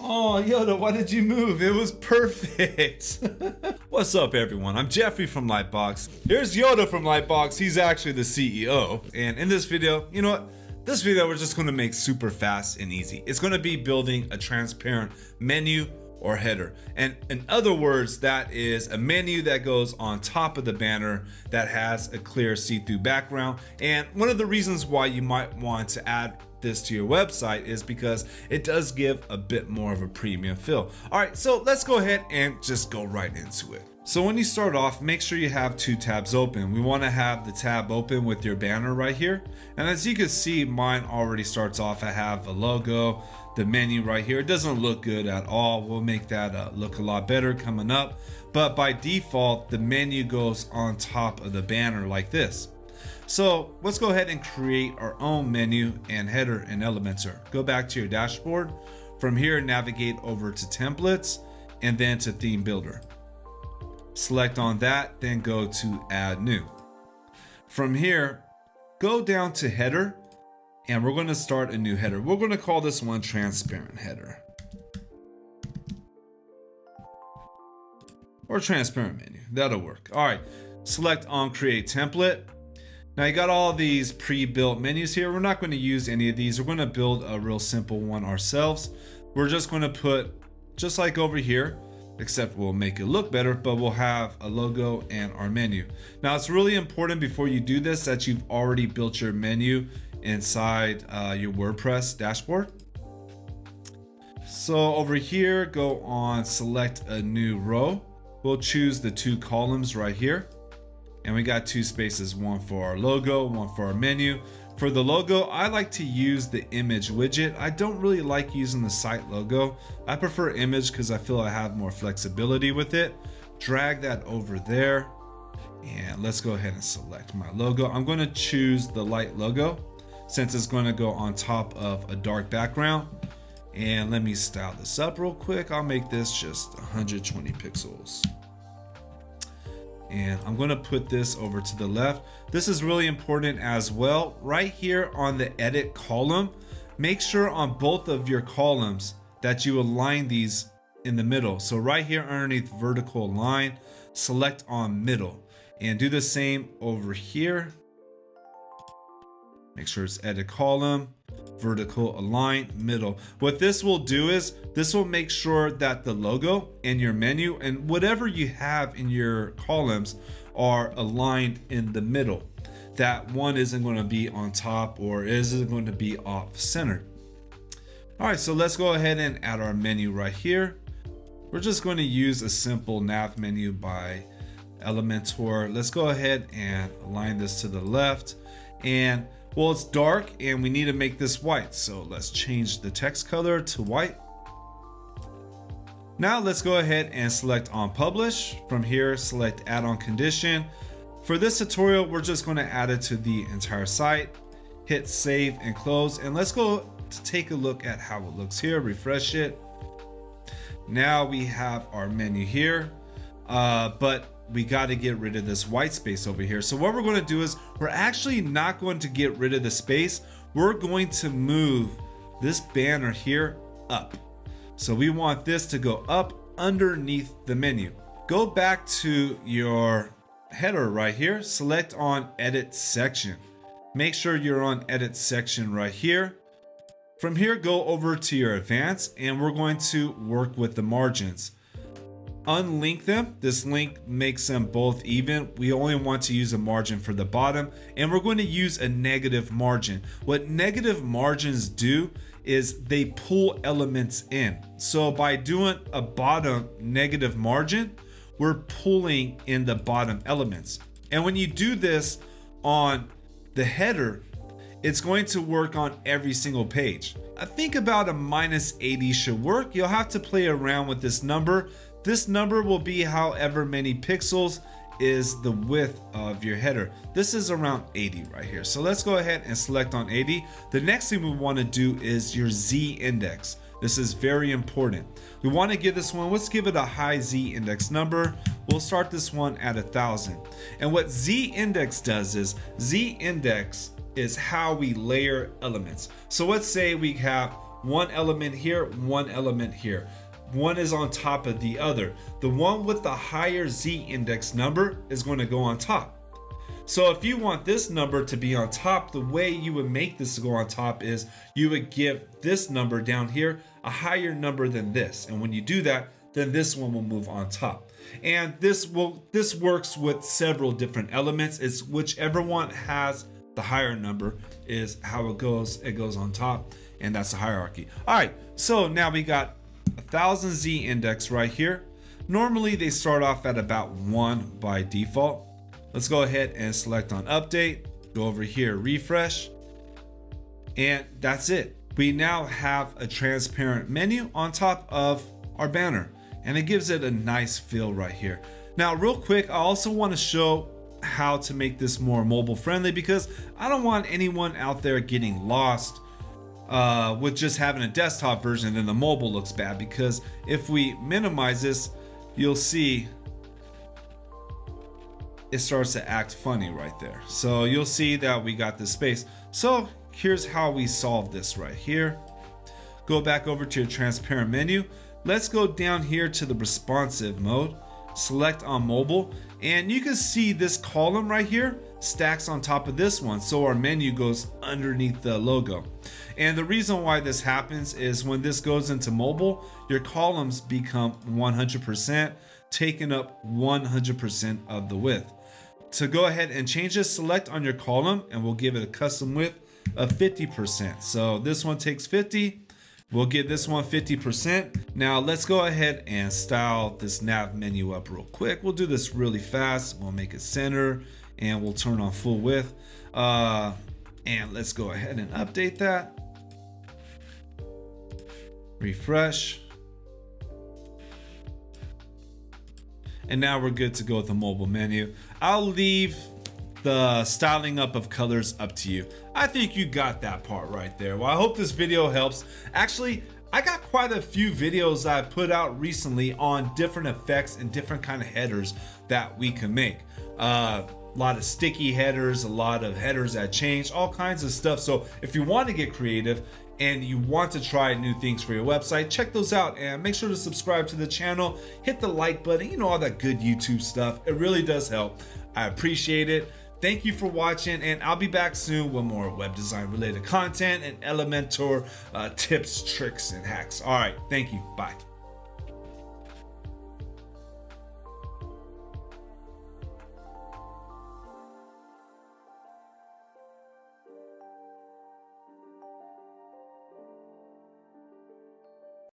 Oh, Yoda, why did you move? It was perfect. What's up, everyone? I'm Jeffrey from Lightbox. Here's Yoda from Lightbox. He's actually the CEO. And in this video, you know what? This video we're just going to make super fast and easy. It's going to be building a transparent menu or header. And in other words, that is a menu that goes on top of the banner that has a clear see-through background. And one of the reasons why you might want to add this to your website is because it does give a bit more of a premium feel. All right, so let's go ahead and just go right into it. So when you start off, make sure you have two tabs open. We want to have the tab open with your banner right here. And as you can see, mine already starts off. I have a logo, the menu right here. It doesn't look good at all. We'll make that look a lot better coming up. But by default, the menu goes on top of the banner like this. So let's go ahead and create our own menu and header in Elementor. Go back to your dashboard. From here, navigate over to templates and then to theme builder. Select on that, then go to add new. From here, go down to header and we're going to start a new header. We're going to call this one transparent header or transparent menu. That'll work. All right, select on create template. Now you got all these pre-built menus here. We're not going to use any of these. We're going to build a real simple one ourselves. We're just going to put, just like over here, except we'll make it look better, but we'll have a logo and our menu. Now it's really important before you do this that you've already built your menu inside your WordPress dashboard. So over here, go on, select a new row. We'll choose the two columns right here. And we got two spaces, one for our logo, one for our menu. For the logo, I like to use the image widget. I don't really like using the site logo. I prefer image because I feel I have more flexibility with it. Drag that over there. And let's go ahead and select my logo. I'm going to choose the light logo since it's going to go on top of a dark background. And let me style this up real quick. I'll make this just 120 pixels. And I'm going to put this over to the left. This is really important as well. Right here on the edit column, make sure on both of your columns that you align these in the middle. So right here underneath vertical line, select on middle and do the same over here. Make sure it's edit column, vertical align, middle. What this will do is this will make sure that the logo and your menu and whatever you have in your columns are aligned in the middle. That one isn't going to be on top or isn't going to be off center. All right, so let's go ahead and add our menu right here. We're just going to use a simple nav menu by Elementor. Let's go ahead and align this to the left. And well, it's dark and we need to make this white. So let's change the text color to white. Now let's go ahead and select on publish. From here, select add on condition. For this tutorial, we're just going to add it to the entire site. Hit save and close. And let's go to take a look at how it looks here. Refresh it. Now we have our menu here, but we got to get rid of this white space over here. So what we're going to do is we're actually not going to get rid of the space. We're going to move this banner here up. So we want this to go up underneath the menu. Go back to your header right here. Select on edit section. Make sure you're on edit section right here. From here, go over to your advanced and we're going to work with the margins. Unlink them. This link makes them both even. We only want to use a margin for the bottom and we're going to use a negative margin. What negative margins do is they pull elements in. So by doing a bottom negative margin, we're pulling in the bottom elements. And when you do this on the header, it's going to work on every single page. I think about a -80 should work. You'll have to play around with this number. This number will be however many pixels is the width of your header. This is around 80 right here. So let's go ahead and select on 80. The next thing we want to do is your Z index. This is very important. We want to give this one, let's give it a high Z index number. We'll start this one at 1,000. And what Z index does is Z index is how we layer elements. So let's say we have one element here, one element here. One is on top of the other. The one with the higher Z index number is going to go on top. So if you want this number to be on top, the way you would make this to go on top is you would give this number down here a higher number than this. And when you do that, then this one will move on top. And this works with several different elements. It's whichever one has the higher number is how it goes. It goes on top, and that's the hierarchy. All right, so now we got 1000 Z index right here. Normally they start off at about 1 by default. Let's go ahead and select on update, go over here, refresh, and that's it. We now have a transparent menu on top of our banner, and it gives it a nice feel right here. Now, real quick, I also want to show how to make this more mobile friendly, because I don't want anyone out there getting lost with just having a desktop version and the mobile looks bad, because if we minimize this, you'll see it starts to act funny right there. So you'll see that we got this space. So here's how we solve this right here. Go back over to your transparent menu. Let's go down here to the responsive mode, select on mobile, and you can see this column right here stacks on top of this one. So our menu goes underneath the logo. And the reason why this happens is when this goes into mobile, your columns become 100%, taking up 100% of the width. To go ahead and change this, select on your column and we'll give it a custom width of 50%. So this one takes 50. We'll give this one 50%. Now let's go ahead and style this nav menu up real quick. We'll do this really fast. We'll make it center and we'll turn on full width. And let's go ahead and update that. Refresh. And now we're good to go with the mobile menu. I'll leave the styling up of colors up to you. I think you got that part right there. Well, I hope this video helps. Actually, I got quite a few videos I've put out recently on different effects and different kind of headers that we can make. A lot of sticky headers, a lot of headers that change, all kinds of stuff. So if you want to get creative and you want to try new things for your website, check those out and make sure to subscribe to the channel, hit the like button, you know, all that good YouTube stuff. It really does help. I appreciate it. Thank you for watching, and I'll be back soon with more web design related content and Elementor tips, tricks, and hacks. All right, thank you. Bye.